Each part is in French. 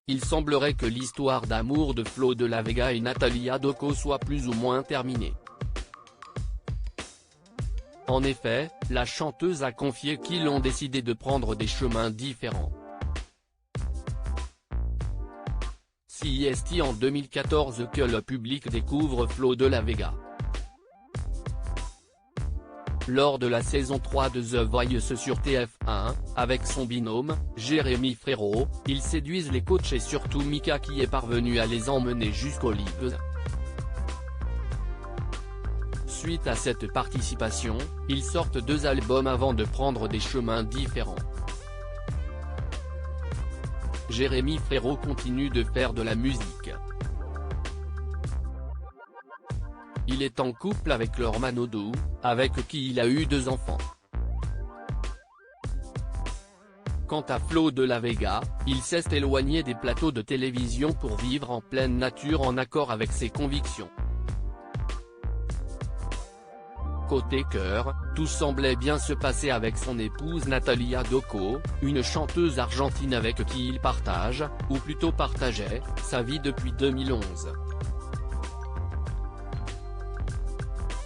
il semblerait que l'histoire d'amour de Flo de la Vega et Natalia Doco soit plus ou moins terminée. En effet, la chanteuse a confié qu'ils ont décidé de prendre des chemins différents. C'est en 2014 que le public découvre Flo de la Vega. Lors de la saison 3 de The Voice sur TF1, avec son binôme, Jérémy Frérot, ils séduisent les coachs et surtout Mika qui est parvenue à les emmener jusqu'au live. Suite à cette participation, ils sortent 2 albums avant de prendre des chemins différents. Jérémy Frérot continue de faire de la musique. Il est en couple avec Laure Manodou, avec qui il a eu 2 enfants. Quant à Flo de la Vega, il s'est éloigné des plateaux de télévision pour vivre en pleine nature en accord avec ses convictions. Côté cœur, tout semblait bien se passer avec son épouse Natalia Doco, une chanteuse argentine avec qui il partage, ou plutôt partageait, sa vie depuis 2011.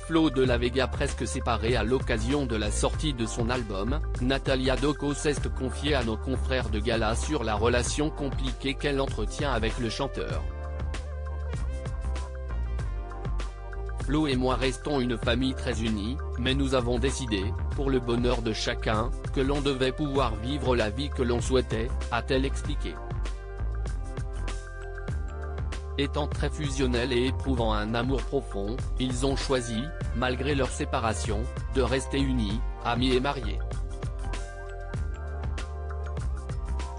Flo de la Vega presque séparé à l'occasion de la sortie de son album, Natalia Doco s'est confiée à nos confrères de Gala sur la relation compliquée qu'elle entretient avec le chanteur. Flo et moi restons une famille très unie, mais nous avons décidé, pour le bonheur de chacun, que l'on devait pouvoir vivre la vie que l'on souhaitait, a-t-elle expliqué. Étant très fusionnels et éprouvant un amour profond, ils ont choisi, malgré leur séparation, de rester unis, amis et mariés.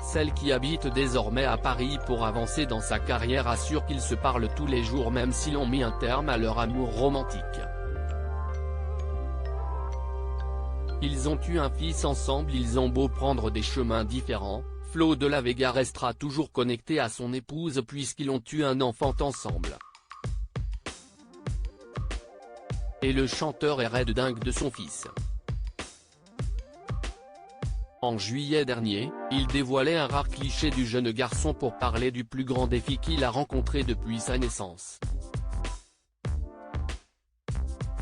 Celle qui habite désormais à Paris pour avancer dans sa carrière assure qu'ils se parlent tous les jours même s'ils ont mis un terme à leur amour romantique. Ils ont eu un fils ensemble. Ils ont beau prendre des chemins différents, Flo de la Vega restera toujours connecté à son épouse puisqu'ils ont eu un enfant ensemble. Et le chanteur est raide dingue de son fils. En juillet dernier, il dévoilait un rare cliché du jeune garçon pour parler du plus grand défi qu'il a rencontré depuis sa naissance.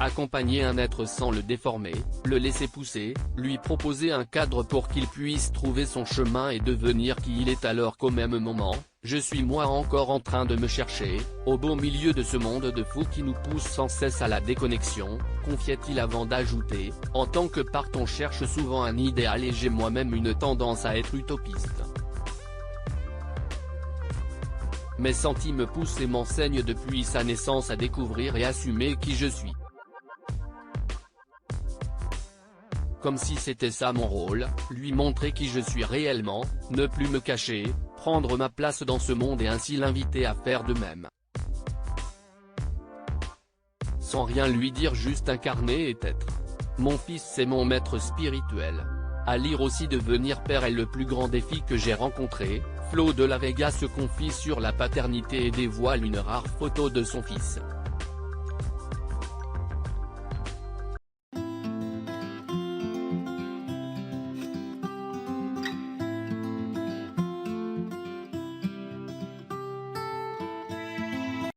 Accompagner un être sans le déformer, le laisser pousser, lui proposer un cadre pour qu'il puisse trouver son chemin et devenir qui il est alors qu'au même moment, je suis moi encore en train de me chercher, au beau milieu de ce monde de fous qui nous pousse sans cesse à la déconnexion, confiait-il avant d'ajouter, en tant que part on cherche souvent un idéal et j'ai moi-même une tendance à être utopiste. Mes sentiments me poussent et m'enseignent depuis sa naissance à découvrir et assumer qui je suis. Comme si c'était ça mon rôle, lui montrer qui je suis réellement, ne plus me cacher, prendre ma place dans ce monde et ainsi l'inviter à faire de même. Sans rien lui dire, juste incarner et être. Mon fils c'est mon maître spirituel. À lire aussi devenir père est le plus grand défi que j'ai rencontré. Flo de la Vega se confie sur la paternité et dévoile une rare photo de son fils.